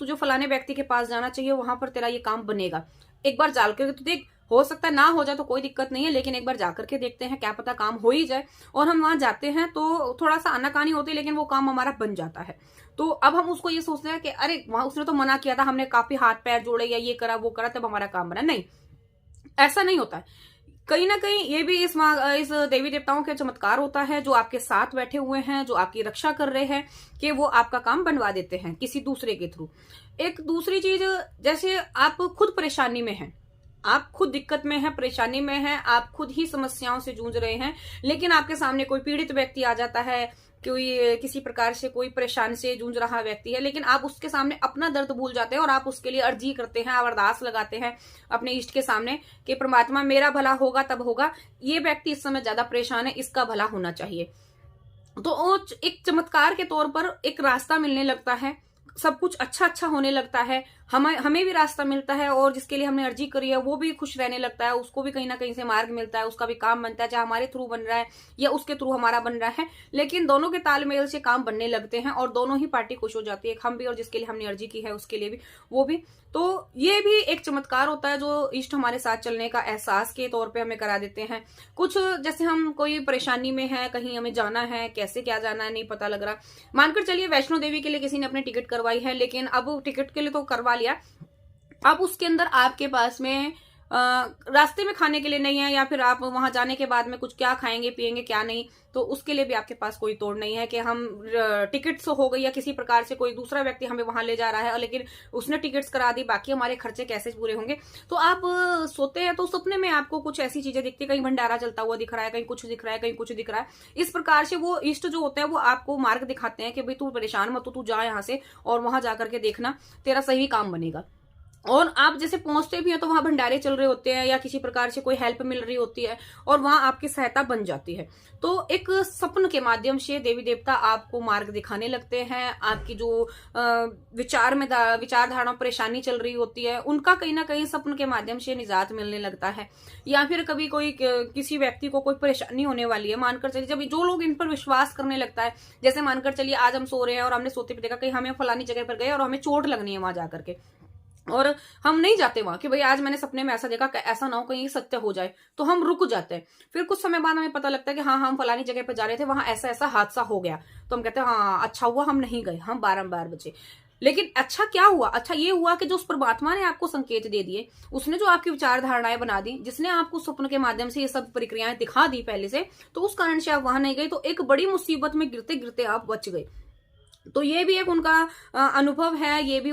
तुझे फलाने व्यक्ति के पास जाना चाहिए, वहां पर तेरा ये काम बनेगा। एक बार जाकर तो देख, हो सकता है ना हो जाए तो कोई दिक्कत नहीं है, लेकिन एक बार जाकर के देखते हैं, क्या पता काम हो ही जाए। और हम वहां जाते हैं तो थोड़ा सा आनाकानी होती है, लेकिन वो काम हमारा बन जाता है। तो अब हम उसको ये सोचते हैं कि अरे वहां उसने तो मना किया था, हमने काफी हाथ पैर जोड़े या ये करा वो करा तब हमारा काम बना। नहीं, ऐसा नहीं होता है। कहीं ना कहीं ये भी इस देवी देवताओं के चमत्कार होता है, जो आपके साथ बैठे हुए हैं, जो आपकी रक्षा कर रहे हैं, कि वो आपका काम बनवा देते हैं किसी दूसरे के थ्रू। एक दूसरी चीज, जैसे आप खुद परेशानी में हैं, आप खुद दिक्कत में हैं, परेशानी में हैं, आप खुद ही समस्याओं से जूझ रहे हैं, लेकिन आपके सामने कोई पीड़ित व्यक्ति आ जाता है, कोई किसी प्रकार से कोई परेशानी से जूझ रहा व्यक्ति है, लेकिन आप उसके सामने अपना दर्द भूल जाते हैं और आप उसके लिए अर्जी करते हैं, आप अरदास लगाते हैं अपने इष्ट के सामने कि परमात्मा मेरा भला होगा तब होगा, ये व्यक्ति इस समय ज्यादा परेशान है, इसका भला होना चाहिए। तो एक चमत्कार के तौर पर एक रास्ता मिलने लगता है, सब कुछ अच्छा अच्छा होने लगता है, हमें भी रास्ता मिलता है, और जिसके लिए हमने अर्जी करी है वो भी खुश रहने लगता है, उसको भी कहीं ना कहीं से मार्ग मिलता है, उसका भी काम बनता है, चाहे हमारे थ्रू बन रहा है या उसके थ्रू हमारा बन रहा है, लेकिन दोनों के तालमेल से काम बनने लगते हैं और दोनों ही पार्टी खुश हो जाती है, हम भी और जिसके लिए हमने अर्जी की है उसके लिए भी, वो भी। तो ये भी एक चमत्कार होता है जो इष्ट हमारे साथ चलने का एहसास के तौर पे हमें करा देते हैं। कुछ जैसे हम कोई परेशानी में है, कहीं हमें जाना है, कैसे क्या जाना है नहीं पता लग रहा, मानकर चलिए वैष्णो देवी के लिए किसी ने अपनी टिकट करवाई है, लेकिन अब टिकट के लिए तो करवा लिया, अब उसके अंदर आपके पास में रास्ते में खाने के लिए नहीं है, या फिर आप वहां जाने के बाद में कुछ क्या खाएंगे पिएंगे क्या नहीं, तो उसके लिए भी आपके पास कोई तोड़ नहीं है कि हम टिकट्स हो गई या किसी प्रकार से कोई दूसरा व्यक्ति हमें वहां ले जा रहा है, लेकिन उसने टिकट्स करा दी, बाकी हमारे खर्चे कैसे पूरे होंगे। तो आप सोते हैं तो सपने में आपको कुछ ऐसी चीजें दिखती है, कहीं भंडारा चलता हुआ दिख रहा है, कहीं कुछ दिख रहा है, कहीं कुछ दिख रहा है। इस प्रकार से वो इष्ट जो होते हैं वो आपको मार्ग दिखाते हैं कि भाई तू परेशान मत, तू जा यहाँ से और वहां जाकर के देखना तेरा सही काम बनेगा। और आप जैसे पहुंचते भी हैं तो वहां भंडारे चल रहे होते हैं या किसी प्रकार से कोई हेल्प मिल रही होती है और वहां आपकी सहायता बन जाती है। तो एक सपन के माध्यम से देवी देवता आपको मार्ग दिखाने लगते हैं, आपकी जो विचारधारा परेशानी चल रही होती है उनका कहीं ना कहीं सपन के माध्यम से निजात मिलने लगता है। या फिर कभी कोई किसी व्यक्ति को कोई परेशानी होने वाली है, मानकर चलिए जब जो लोग इन पर विश्वास करने लगता है, जैसे मानकर चलिए आज हम सो रहे हैं और हमने सोते पे देखा कहीं हमें फलानी जगह पर गए और हमें चोट लगनी है वहां जाकर के, और हम नहीं जाते वहां कि भाई आज मैंने सपने में ऐसा देखा कि ऐसा ना हो कहीं सत्य हो जाए, तो हम रुक जाते हैं। फिर कुछ समय बाद हमें पता लगता है कि हाँ हम फलानी जगह पर जा रहे थे, वहां ऐसा ऐसा हादसा हो गया, तो हम कहते हैं हाँ अच्छा हुआ हम नहीं गए, हम बारंबार बचे। लेकिन अच्छा क्या हुआ, अच्छा ये हुआ कि जो उस परमात्मा ने आपको संकेत दे दिए, उसने जो आपकी विचार धारणाएं बना दी, जिसने आपको स्वप्न के माध्यम से ये सब प्रक्रियाएं दिखा दी पहले से, तो उस कारण से आप वहां नहीं गए, तो एक बड़ी मुसीबत में गिरते गिरते आप बच गए। तो ये भी एक उनका अनुभव है, ये भी